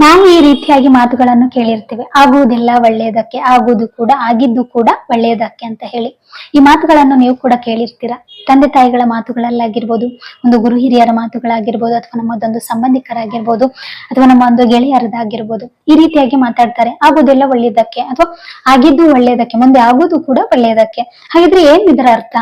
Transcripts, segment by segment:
ನಾವು ಈ ರೀತಿಯಾಗಿ ಮಾತುಗಳನ್ನು ಕೇಳಿರ್ತೇವೆ, ಆಗುವುದೆಲ್ಲ ಒಳ್ಳೆಯದಕ್ಕೆ, ಆಗುವುದು ಕೂಡ, ಆಗಿದ್ದು ಕೂಡ ಒಳ್ಳೆಯದಕ್ಕೆ ಅಂತ ಹೇಳಿ. ಈ ಮಾತುಗಳನ್ನು ನೀವು ಕೂಡ ಕೇಳಿರ್ತೀರಾ. ತಂದೆ ತಾಯಿಗಳ ಮಾತುಗಳಲ್ಲಾಗಿರ್ಬೋದು, ಒಂದು ಗುರು ಹಿರಿಯರ ಮಾತುಗಳಾಗಿರ್ಬೋದು, ಅಥವಾ ನಮ್ಮದೊಂದು ಸಂಬಂಧಿಕರಾಗಿರ್ಬೋದು, ಅಥವಾ ನಮ್ಮ ಒಂದು ಗೆಳೆಯರದಾಗಿರ್ಬೋದು. ಈ ರೀತಿಯಾಗಿ ಮಾತಾಡ್ತಾರೆ, ಆಗುವುದೆಲ್ಲ ಒಳ್ಳೆಯದಕ್ಕೆ ಅಥವಾ ಆಗಿದ್ದು ಒಳ್ಳೆಯದಕ್ಕೆ, ಮುಂದೆ ಆಗುವುದು ಕೂಡ ಒಳ್ಳೆಯದಕ್ಕೆ. ಹಾಗಿದ್ರೆ ಏನ್ ಇದರ ಅರ್ಥ?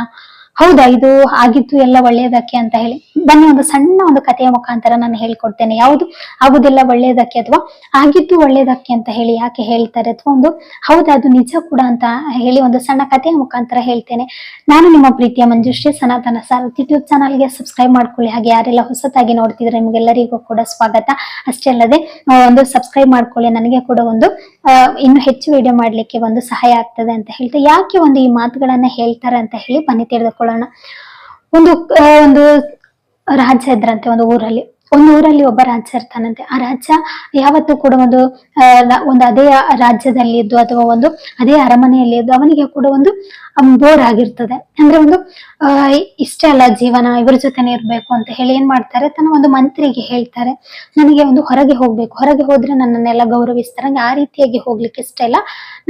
ಹೌದಾ, ಇದು ಆಗಿದ್ದು ಎಲ್ಲ ಒಳ್ಳೆಯದಕ್ಕೆ ಅಂತ ಹೇಳಿ. ಬನ್ನಿ ಒಂದು ಸಣ್ಣ ಒಂದು ಕಥೆಯ ಮುಖಾಂತರ ನಾನು ಹೇಳ್ಕೊಡ್ತೇನೆ. ಯಾವುದು ಆಗುದೆಲ್ಲ ಒಳ್ಳೆಯದಕ್ಕೆ ಅಥವಾ ಆಗಿದ್ದು ಒಳ್ಳೆಯದಕ್ಕೆ ಅಂತ ಹೇಳಿ ಯಾಕೆ ಹೇಳ್ತಾರೆ, ಅಥವಾ ಒಂದು ಹೌದಾ ಅದು ನಿಜ ಕೂಡ ಅಂತ ಹೇಳಿ ಒಂದು ಸಣ್ಣ ಕಥೆಯ ಮುಖಾಂತರ ಹೇಳ್ತೇನೆ. ನಾನು ನಿಮ್ಮ ಪ್ರೀತಿಯ ಮಂಜುಶ್ರೀ ಸನಾತನ ಸಾರಥಿ ಯೂಟ್ಯೂಬ್ ಚಾನಲ್ಗೆ ಸಬ್ಸ್ಕ್ರೈಬ್ ಮಾಡ್ಕೊಳ್ಳಿ. ಹಾಗೆ ಯಾರೆಲ್ಲ ಹೊಸತಾಗಿ ನೋಡ್ತಿದ್ರೆ ನಿಮ್ಗೆಲ್ಲರಿಗೂ ಕೂಡ ಸ್ವಾಗತ. ಅಷ್ಟೇ ಅಲ್ಲದೆ ಒಂದು ಸಬ್ಸ್ಕ್ರೈಬ್ ಮಾಡ್ಕೊಳ್ಳಿ, ನನಗೆ ಕೂಡ ಒಂದು ಇನ್ನು ಹೆಚ್ಚು ವಿಡಿಯೋ ಮಾಡ್ಲಿಕ್ಕೆ ಒಂದು ಸಹಾಯ ಆಗ್ತದೆ ಅಂತ ಹೇಳ್ತಾ, ಯಾಕೆ ಒಂದು ಈ ಮಾತುಗಳನ್ನ ಹೇಳ್ತಾರೆ ಅಂತ ಹೇಳಿ ಬನ್ನಿ ತಿಳಿದುಕೊಳ್ಳೋಣ. ಒಂದು ಒಂದು ರಾಜ್ಯ ಇದ್ರಂತೆ ಒಂದು ಊರಲ್ಲಿ ಒಬ್ಬ ರಾಜ್ಯ ಇರ್ತಾನಂತೆ. ಆ ರಾಜ್ಯ ಯಾವತ್ತೂ ಕೂಡ ಒಂದು ಅದೇ ರಾಜ್ಯದಲ್ಲಿ ಇದ್ದು ಅಥವಾ ಒಂದು ಅದೇ ಅರಮನೆಯಲ್ಲಿ ಇದ್ದು ಅವನಿಗೆ ಕೂಡ ಒಂದು ಬೋರ್ ಆಗಿರ್ತದೆ. ಅಂದ್ರೆ ಒಂದು ಇಷ್ಟೇ ಅಲ್ಲ ಜೀವನ, ಇವ್ರ ಜೊತೆನೆ ಇರ್ಬೇಕು ಅಂತ ಹೇಳಿ ಏನ್ ಮಾಡ್ತಾರೆ, ತನ್ನ ಒಂದು ಮಂತ್ರಿಗೆ ಹೇಳ್ತಾರೆ, ನನಗೆ ಒಂದು ಹೊರಗೆ ಹೋಗ್ಬೇಕು, ಹೊರಗೆ ಹೋದ್ರೆ ನನ್ನನ್ನೆಲ್ಲ ಗೌರವಿಸ್ತಾರೆ, ನಂಗೆ ಆ ರೀತಿಯಾಗಿ ಹೋಗ್ಲಿಕ್ಕೆ ಇಷ್ಟ ಇಲ್ಲ,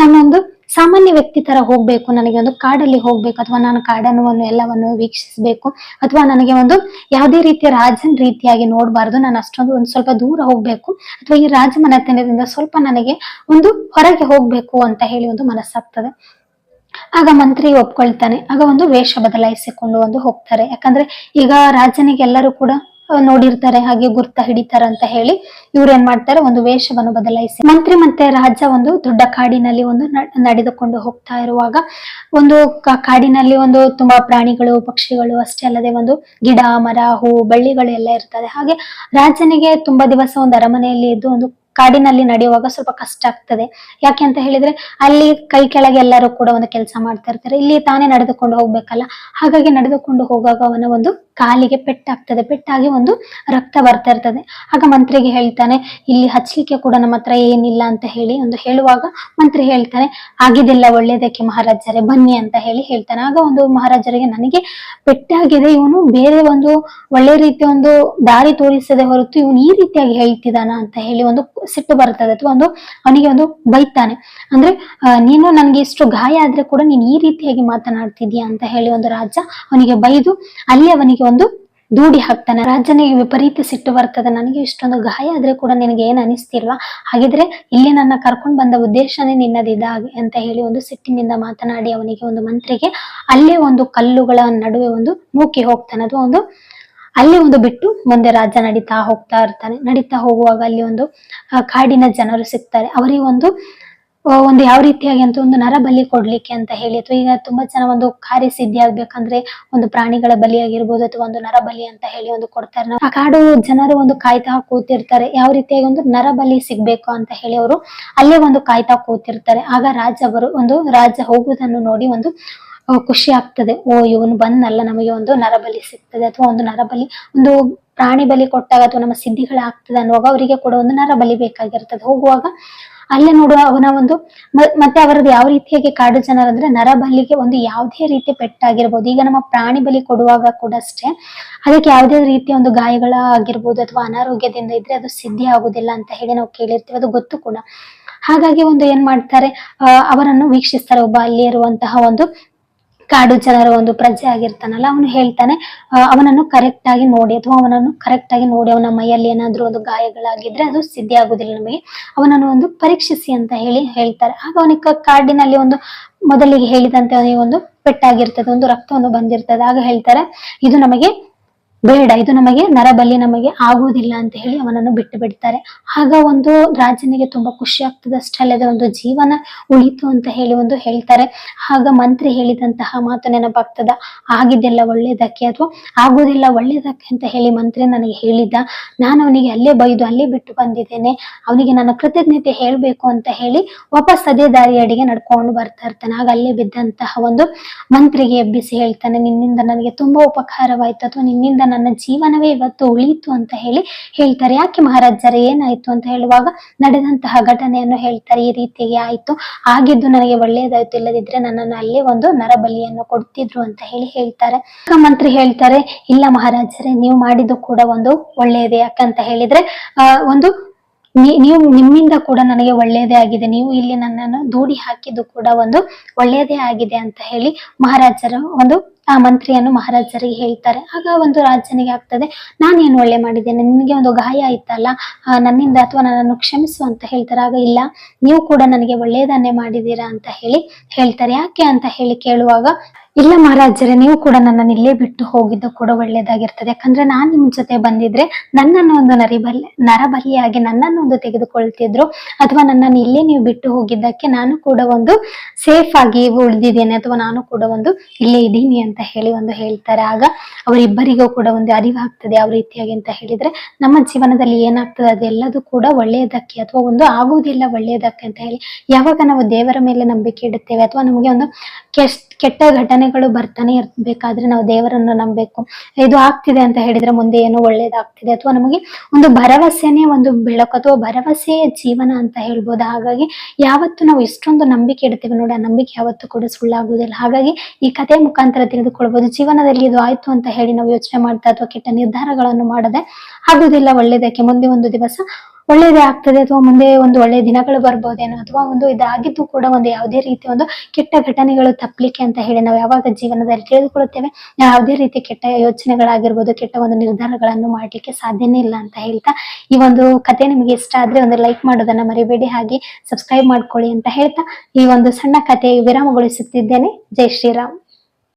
ನಾನೊಂದು ಸಾಮಾನ್ಯ ವ್ಯಕ್ತಿ ತರ ಹೋಗ್ಬೇಕು, ನನಗೆ ಒಂದು ಕಾಡಲ್ಲಿ ಹೋಗ್ಬೇಕು, ಅಥವಾ ನಾನು ಕಾಡನ್ನು ಎಲ್ಲವನ್ನು ವೀಕ್ಷಿಸಬೇಕು, ಅಥವಾ ನನಗೆ ಒಂದು ಯಾವುದೇ ರೀತಿಯ ರಾಜನ ರೀತಿಯಾಗಿ ನೋಡ್ಬಾರ್ದು, ನಾನು ಅಷ್ಟೊಂದು ಒಂದು ಸ್ವಲ್ಪ ದೂರ ಹೋಗ್ಬೇಕು, ಅಥವಾ ಈ ರಾಜಮನೆತನದಿಂದ ಸ್ವಲ್ಪ ನನಗೆ ಒಂದು ಹೊರಗೆ ಹೋಗ್ಬೇಕು ಅಂತ ಹೇಳಿ ಒಂದು ಮನಸ್ಸಾಗ್ತದೆ. ಆಗ ಮಂತ್ರಿ ಒಪ್ಕೊಳ್ತಾನೆ. ಆಗ ಒಂದು ವೇಷ ಬದಲಾಯಿಸಿಕೊಂಡು ಹೋಗ್ತಾರೆ. ಯಾಕಂದ್ರೆ ಈಗ ರಾಜನಿಗೆ ಎಲ್ಲರೂ ಕೂಡ ನೋಡಿರ್ತಾರೆ, ಹಾಗೆ ಗುರ್ತ ಹಿಡಿತಾರ ಅಂತ ಹೇಳಿ ಇವ್ರು ಏನ್ ಮಾಡ್ತಾರೆ, ಒಂದು ವೇಷವನ್ನು ಬದಲಾಯಿಸಿ ಮಂತ್ರಿ ಮತ್ತೆ ರಾಜ ಒಂದು ದೊಡ್ಡ ಕಾಡಿನಲ್ಲಿ ನಡೆದುಕೊಂಡು ಹೋಗ್ತಾ ಇರುವಾಗ ಒಂದು ಕಾಡಿನಲ್ಲಿ ತುಂಬಾ ಪ್ರಾಣಿಗಳು ಪಕ್ಷಿಗಳು ಅಷ್ಟೇ ಅಲ್ಲದೆ ಒಂದು ಗಿಡ ಮರ ಹೂ ಬಳ್ಳಿಗಳು ಎಲ್ಲ ಇರ್ತದೆ. ಹಾಗೆ ರಾಜನಿಗೆ ತುಂಬಾ ದಿವಸ ಒಂದು ಅರಮನೆಯಲ್ಲಿ ಇದ್ದು ಒಂದು ಕಾಡಿನಲ್ಲಿ ನಡೆಯುವಾಗ ಸ್ವಲ್ಪ ಕಷ್ಟ ಆಗ್ತದೆ. ಯಾಕೆ ಅಂತ ಹೇಳಿದ್ರೆ ಅಲ್ಲಿ ಕೈ ಕೆಳಗೆ ಎಲ್ಲರೂ ಕೂಡ ಒಂದು ಕೆಲಸ ಮಾಡ್ತಾ ಇರ್ತಾರೆ, ಇಲ್ಲಿ ತಾನೇ ನಡೆದುಕೊಂಡು ಹೋಗ್ಬೇಕಲ್ಲ. ಹಾಗಾಗಿ ನಡೆದುಕೊಂಡು ಹೋಗುವಾಗ ಅವನ ಒಂದು ಕಾಲಿಗೆ ಪೆಟ್ಟಾಗ್ತದೆ, ಪೆಟ್ಟಾಗಿ ಒಂದು ರಕ್ತ ಬರ್ತಾ ಇರ್ತದೆ. ಆಗ ಮಂತ್ರಿಗೆ ಹೇಳ್ತಾನೆ, ಇಲ್ಲಿ ಹಚ್ಲಿಕ್ಕೆ ಕೂಡ ನಮ್ಮ ಹತ್ರ ಏನಿಲ್ಲ ಅಂತ ಹೇಳಿ ಹೇಳುವಾಗ ಮಂತ್ರಿ ಹೇಳ್ತಾನೆ, ಆಗಿದೆಲ್ಲ ಒಳ್ಳೇದಕ್ಕೆ ಮಹಾರಾಜರೇ, ಬನ್ನಿ ಅಂತ ಹೇಳಿ ಹೇಳ್ತಾನೆ. ಆಗ ಒಂದು ಮಹಾರಾಜರಿಗೆ, ನನಗೆ ಪೆಟ್ಟಾಗಿದೆ, ಇವನು ಬೇರೆ ಒಂದು ಒಳ್ಳೆ ರೀತಿಯ ಒಂದು ದಾರಿ ತೋರಿಸದೆ ಹೊರತು ಇವನು ಈ ರೀತಿಯಾಗಿ ಹೇಳ್ತಿದ್ದಾನ ಅಂತ ಹೇಳಿ ಒಂದು ಸಿಟ್ಟು ಬರ್ತದೆ, ಅಥವಾ ಅವನಿಗೆ ಬೈತಾನೆ. ಅಂದ್ರೆ ನೀನು ನನ್ಗೆ ಇಷ್ಟು ಗಾಯ ಆದ್ರೆ ಕೂಡ ನೀನ್ ಈ ರೀತಿಯಾಗಿ ಮಾತನಾಡ್ತಿದ್ಯಾ ಅಂತ ಹೇಳಿ ಒಂದು ರಾಜ ಅವನಿಗೆ ಬೈದು ಅಲ್ಲಿ ಅವನಿಗೆ ಒಂದು ದೂಡಿ ಹಾಕ್ತಾನೆ. ರಾಜನಿಗೆ ವಿಪರೀತ ಸಿಟ್ಟು ಬರ್ತದೆ, ನನಗೆ ಇಷ್ಟೊಂದು ಗಾಯ ಆದ್ರೆ ಕೂಡ ನಿನಗೆ ಏನ್ ಅನಿಸ್ತಿಲ್ವಾ, ಹಾಗಿದ್ರೆ ಇಲ್ಲಿ ನನ್ನ ಕರ್ಕೊಂಡ್ ಬಂದ ಉದ್ದೇಶನೇ ನಿನ್ನದಿದಾಗೆ ಅಂತ ಹೇಳಿ ಒಂದು ಸಿಟ್ಟಿನಿಂದ ಮಾತನಾಡಿ ಅವನಿಗೆ ಒಂದು ಮಂತ್ರಿಗೆ ಅಲ್ಲೇ ಒಂದು ಕಲ್ಲುಗಳ ನಡುವೆ ನೂಕಿ ಹೋಗ್ತಾನೆ. ಅದು ಅಲ್ಲಿ ಬಿಟ್ಟು ಮುಂದೆ ರಾಜ ನಡೀತಾ ಹೋಗ್ತಾ ಇರ್ತಾನೆ. ನಡೀತಾ ಹೋಗುವಾಗ ಅಲ್ಲಿ ಕಾಡಿನ ಜನರು ಸಿಗ್ತಾರೆ. ಅವರಿಗೆ ಒಂದು ಯಾವ ರೀತಿಯಾಗಿ ಅಂತ ಒಂದು ನರ ಬಲಿ ಕೊಡ್ಲಿಕ್ಕೆ ಅಂತ ಹೇಳಿ, ಅಥವಾ ಈಗ ತುಂಬಾ ಜನ ಕಾರ್ಯ ಸಿದ್ಧಿ ಆಗ್ಬೇಕಂದ್ರೆ ಒಂದು ಪ್ರಾಣಿಗಳ ಬಲಿ ಆಗಿರ್ಬೋದು ಅಥವಾ ಒಂದು ನರ ಬಲಿ ಅಂತ ಹೇಳಿ ಕೊಡ್ತಾರೆ. ಆ ಕಾಡು ಜನರು ಕಾಯ್ತಾ ಕೂತಿರ್ತಾರೆ, ಯಾವ ರೀತಿಯಾಗಿ ನರ ಬಲಿ ಸಿಗ್ಬೇಕು ಅಂತ ಹೇಳಿ ಅವರು ಅಲ್ಲೇ ಕಾಯ್ತಾ ಕೂತಿರ್ತಾರೆ. ಆಗ ರಾಜ ಹೋಗುವುದನ್ನು ನೋಡಿ ಖುಷಿ ಆಗ್ತದೆ, ಓ ಇವನು ಬಂದಲ್ಲ, ನಮಗೆ ಒಂದು ನರಬಲಿ ಸಿಗ್ತದೆ, ಅಥವಾ ಒಂದು ನರಬಲಿ ಒಂದು ಪ್ರಾಣಿ ಬಲಿ ಕೊಟ್ಟಾಗ ಅಥವಾ ನಮ್ಮ ಸಿದ್ಧಿಗಳಾಗ್ತದೆ ಅನ್ನುವಾಗ ಅವರಿಗೆ ಕೂಡ ಒಂದು ನರಬಲಿ ಬೇಕಾಗಿರ್ತದೆ. ಹೋಗುವಾಗ ಅಲ್ಲೇ ನೋಡುವ ಅವನ ಮತ್ತೆ ಅವರದ್ದು ಯಾವ ರೀತಿಯಾಗಿ ಕಾಡು ಜನರಂದ್ರೆ ನರಬಲಿಗೆ ಯಾವುದೇ ರೀತಿ ಪೆಟ್ಟಾಗಿರ್ಬೋದು. ಈಗ ನಮ್ಮ ಪ್ರಾಣಿ ಬಲಿ ಕೊಡುವಾಗ ಕೂಡ ಅಷ್ಟೇ, ಅದಕ್ಕೆ ಯಾವುದೇ ರೀತಿಯ ಗಾಯಗಳಾಗಿರ್ಬೋದು ಅಥವಾ ಅನಾರೋಗ್ಯದಿಂದ ಇದ್ರೆ ಅದು ಸಿದ್ಧಿ ಆಗುದಿಲ್ಲ ಅಂತ ಹೇಳಿ ನಾವು ಕೇಳಿರ್ತೀವಿ, ಅದು ಗೊತ್ತು ಕೂಡ. ಹಾಗಾಗಿ ಏನ್ ಮಾಡ್ತಾರೆ, ಅವರನ್ನು ವೀಕ್ಷಿಸ್ತಾರೆ. ಒಬ್ಬ ಅಲ್ಲಿ ಇರುವಂತಹ ಕಾಡು ಜನರ ಪ್ರಜೆ ಆಗಿರ್ತಾನಲ್ಲ, ಅವನು ಹೇಳ್ತಾನೆ, ಅವನನ್ನು ಕರೆಕ್ಟ್ ಆಗಿ ನೋಡಿ, ಅಥವಾ ಅವನ ಮೈಯಲ್ಲಿ ಏನಾದ್ರೂ ಗಾಯಗಳಾಗಿದ್ರೆ ಅದು ಸಿದ್ಧಿ ಆಗುದಿಲ್ಲ ನಮಗೆ, ಅವನನ್ನು ಪರೀಕ್ಷಿಸಿ ಅಂತ ಹೇಳ್ತಾರೆ. ಆಗ ಅವನಿಗೆ ಕಾಡಿನಲ್ಲಿ ಮೊದಲಿಗೆ ಹೇಳಿದಂತೆ ಅವನಿಗೆ ಪೆಟ್ಟಾಗಿರ್ತದೆ, ರಕ್ತವನ್ನು ಬಂದಿರ್ತದೆ. ಆಗ ಹೇಳ್ತಾರೆ, ಇದು ನಮಗೆ ಬೇಡ, ಇದು ನಮಗೆ ನರಬಲಿ ನಮಗೆ ಆಗುವುದಿಲ್ಲ ಅಂತ ಹೇಳಿ ಅವನನ್ನು ಬಿಟ್ಟು ಬಿಡ್ತಾರೆ. ಆಗ ರಾಜನಿಗೆ ತುಂಬಾ ಖುಷಿ ಆಗ್ತದೆ, ಅಷ್ಟಲ್ಲದೆ ಜೀವನ ಉಳಿತು ಅಂತ ಹೇಳಿ ಹೇಳ್ತಾರೆ. ಆಗ ಮಂತ್ರಿ ಹೇಳಿದಂತಹ ಮಾತು ನೆನಪಾಗ್ತದ, ಆಗಿದ್ದೆಲ್ಲ ಒಳ್ಳೇದಕ್ಕೆ ಅಥವಾ ಆಗುವುದಿಲ್ಲ ಒಳ್ಳೇದಕ್ಕೆ ಅಂತ ಹೇಳಿ ಮಂತ್ರಿ ನನಗೆ ಹೇಳಿದ್ದ, ನಾನು ಅವನಿಗೆ ಅಲ್ಲೇ ಬೈದು ಅಲ್ಲೇ ಬಿಟ್ಟು ಬಂದಿದ್ದೇನೆ, ಅವನಿಗೆ ನನ್ನ ಕೃತಜ್ಞತೆ ಹೇಳ್ಬೇಕು ಅಂತ ಹೇಳಿ ವಾಪಸ್ ಅದೇ ದಾರಿಯಡಿಗೆ ನಡ್ಕೊಂಡು ಬರ್ತಾ ಇರ್ತಾನೆ. ಆಗ ಅಲ್ಲೇ ಬಿದ್ದಂತಹ ಮಂತ್ರಿಗೆ ಎಬ್ಬಿಸಿ ಹೇಳ್ತಾನೆ, ನಿನ್ನಿಂದ ನನಗೆ ತುಂಬಾ ಉಪಕಾರವಾಯ್ತು, ಅಥವಾ ನಿನ್ನಿಂದ ನನ್ನ ಜೀವನವೇ ಇವತ್ತು ಉಳಿಯಿತು ಅಂತ ಹೇಳ್ತಾರೆ. ಯಾಕೆ ಮಹಾರಾಜರೇ ಏನಾಯ್ತು ಅಂತ ಹೇಳುವಾಗ ನಡೆದಂತಹ ಘಟನೆಯನ್ನು ಹೇಳ್ತಾರೆ. ಈ ರೀತಿಯಾಗಿ ಆಯ್ತು, ಆಗಿದ್ದು ನನಗೆ ಒಳ್ಳೇದಾಯ್ತು, ಇಲ್ಲದಿದ್ರೆ ನನ್ನನ್ನು ಅಲ್ಲೇ ನರಬಲಿಯನ್ನು ಕೊಡ್ತಿದ್ರು ಅಂತ ಹೇಳ್ತಾರೆ. ಮಂತ್ರಿ ಹೇಳ್ತಾರೆ, ಇಲ್ಲ ಮಹಾರಾಜರೇ, ನೀವು ಮಾಡಿದ್ದು ಕೂಡ ಒಳ್ಳೆಯದೇ. ಯಾಕಂತ ಹೇಳಿದ್ರೆ ನೀವು ನಿಮ್ಮಿಂದ ಕೂಡ ನನಗೆ ಒಳ್ಳೆಯದೇ ಆಗಿದೆ, ನೀವು ಇಲ್ಲಿ ನನ್ನನ್ನು ದೂಡಿ ಹಾಕಿದ್ದು ಕೂಡ ಒಂದು ಒಳ್ಳೆಯದೇ ಆಗಿದೆ ಅಂತ ಹೇಳಿ ಮಹಾರಾಜರ ಒಂದು ಆ ಮಂತ್ರಿಯನ್ನು ಮಹಾರಾಜರಿಗೆ ಹೇಳ್ತಾರೆ. ಆಗ ಒಂದು ರಾಜನಿಗೆ ಆಗ್ತದೆ, ನಾನೇನು ಒಳ್ಳೆ ಮಾಡಿದ್ದೇನೆ, ನಿನಗೆ ಒಂದು ಗಾಯ ಆಯ್ತಲ್ಲ ನನ್ನಿಂದ, ಅಥವಾ ನನ್ನನ್ನು ಕ್ಷಮಿಸು ಅಂತ ಹೇಳ್ತಾರೆ. ಆಗ ಇಲ್ಲ, ನೀವು ಕೂಡ ನನಗೆ ಒಳ್ಳೆಯದನ್ನೇ ಮಾಡಿದೀರಾ ಅಂತ ಹೇಳಿ ಹೇಳ್ತಾರೆ. ಯಾಕೆ ಅಂತ ಹೇಳಿ ಕೇಳುವಾಗ, ಇಲ್ಲ ಮಹಾರಾಜರೇ, ನೀವು ಕೂಡ ನನ್ನನ್ನು ಇಲ್ಲೇ ಬಿಟ್ಟು ಹೋಗಿದ್ದು ಕೂಡ ಒಳ್ಳೇದಾಗಿರ್ತದೆ. ಯಾಕಂದ್ರೆ ನಾನ್ ನಿಮ್ ಜೊತೆ ಬಂದಿದ್ರೆ ನನ್ನನ್ನು ಒಂದು ನರಬಲಿಯಾಗಿ ನನ್ನನ್ನು ಒಂದು ತೆಗೆದುಕೊಳ್ತಿದ್ರು, ಅಥವಾ ನನ್ನನ್ನು ಇಲ್ಲೇ ನೀವು ಬಿಟ್ಟು ಹೋಗಿದ್ದಕ್ಕೆ ನಾನು ಕೂಡ ಒಂದು ಸೇಫ್ ಆಗಿ ಉಳಿದಿದ್ದೇನೆ, ಅಥವಾ ನಾನು ಕೂಡ ಒಂದು ಇಲ್ಲೇ ಇದ್ದೀನಿ ಅಂತ ಹೇಳಿ ಒಂದು ಹೇಳ್ತಾರೆ. ಆಗ ಅವರಿಬ್ಬರಿಗೂ ಕೂಡ ಒಂದು ಅರಿವಾಗ್ತದೆ ಯಾವ ರೀತಿಯಾಗಿ ಅಂತ ಹೇಳಿದ್ರೆ, ನಮ್ಮ ಜೀವನದಲ್ಲಿ ಏನಾಗ್ತದೆ ಅದೆಲ್ಲದೂ ಕೂಡ ಒಳ್ಳೆಯದಕ್ಕೆ, ಅಥವಾ ಒಂದು ಆಗುವುದಿಲ್ಲ ಒಳ್ಳೆಯದಕ್ಕೆ ಅಂತ ಹೇಳಿ. ಯಾವಾಗ ನಾವು ದೇವರ ಮೇಲೆ ನಂಬಿಕೆ ಇಡುತ್ತೇವೆ, ಅಥವಾ ನಮಗೆ ಒಂದು ಕೆಟ್ಟ ಘಟನೆಗಳು ಬರ್ತಾನೆ ಇರ್ಬೇಕಾದ್ರೆ ನಾವು ದೇವರನ್ನು ನಂಬಬೇಕು. ಇದು ಆಗ್ತಿದೆ ಅಂತ ಹೇಳಿದ್ರೆ ಮುಂದೆ ಏನೋ ಒಳ್ಳೇದಾಗ್ತಿದೆ, ಅಥವಾ ನಮಗೆ ಒಂದು ಭರವಸೆನೇ ಒಂದು ಬೆಳಕು, ಅಥವಾ ಭರವಸೆಯ ಜೀವನ ಅಂತ ಹೇಳ್ಬೋದು. ಹಾಗಾಗಿ ಯಾವತ್ತು ನಾವು ಇಷ್ಟೊಂದು ನಂಬಿಕೆ ಇಡ್ತೇವೆ ನೋಡಿ, ಆ ನಂಬಿಕೆ ಯಾವತ್ತೂ ಕೂಡ ಸುಳ್ಳಾಗುವುದಿಲ್ಲ. ಹಾಗಾಗಿ ಈ ಕಥೆ ಮುಖಾಂತರ ತಿಳಿದುಕೊಳ್ಬಹುದು, ಜೀವನದಲ್ಲಿ ಇದು ಆಯ್ತು ಅಂತ ಹೇಳಿ ನಾವು ಯೋಚನೆ ಮಾಡ್ತಾ ಅಥವಾ ಕೆಟ್ಟ ನಿರ್ಧಾರಗಳನ್ನು ಮಾಡದೆ ಆಗುವುದಿಲ್ಲ ಒಳ್ಳೇದಕ್ಕೆ. ಮುಂದೆ ಒಂದು ದಿವಸ ಒಳ್ಳೇದೇ ಆಗ್ತದೆ, ಅಥವಾ ಮುಂದೆ ಒಂದು ಒಳ್ಳೆ ದಿನಗಳು ಬರ್ಬೋದೇನೋ, ಅಥವಾ ಒಂದು ಇದಾಗಿದ್ದು ಕೂಡ ಒಂದು ಯಾವುದೇ ರೀತಿ ಒಂದು ಕೆಟ್ಟ ಘಟನೆಗಳು ತಪ್ಪಲಿಕ್ಕೆ ಅಂತ ಹೇಳಿ ನಾವು ಯಾವಾಗ ಜೀವನದಲ್ಲಿ ತಿಳಿದುಕೊಳ್ಳುತ್ತೇವೆ, ಯಾವುದೇ ರೀತಿ ಕೆಟ್ಟ ಯೋಚನೆಗಳಾಗಿರ್ಬೋದು, ಕೆಟ್ಟ ಒಂದು ನಿರ್ಧಾರಗಳನ್ನು ಮಾಡ್ಲಿಕ್ಕೆ ಸಾಧ್ಯನೇ ಇಲ್ಲ ಅಂತ ಹೇಳ್ತಾ, ಈ ಒಂದು ಕತೆ ನಿಮಗೆ ಇಷ್ಟ ಆದ್ರೆ ಒಂದು ಲೈಕ್ ಮಾಡೋದನ್ನ ಮರಿಬೇಡಿ, ಹಾಗೆ ಸಬ್ಸ್ಕ್ರೈಬ್ ಮಾಡ್ಕೊಳ್ಳಿ ಅಂತ ಹೇಳ್ತಾ ಈ ಒಂದು ಸಣ್ಣ ಕತೆ ವಿರಾಮಗೊಳಿಸುತ್ತಿದ್ದೇನೆ. ಜೈ ಶ್ರೀರಾಮ್.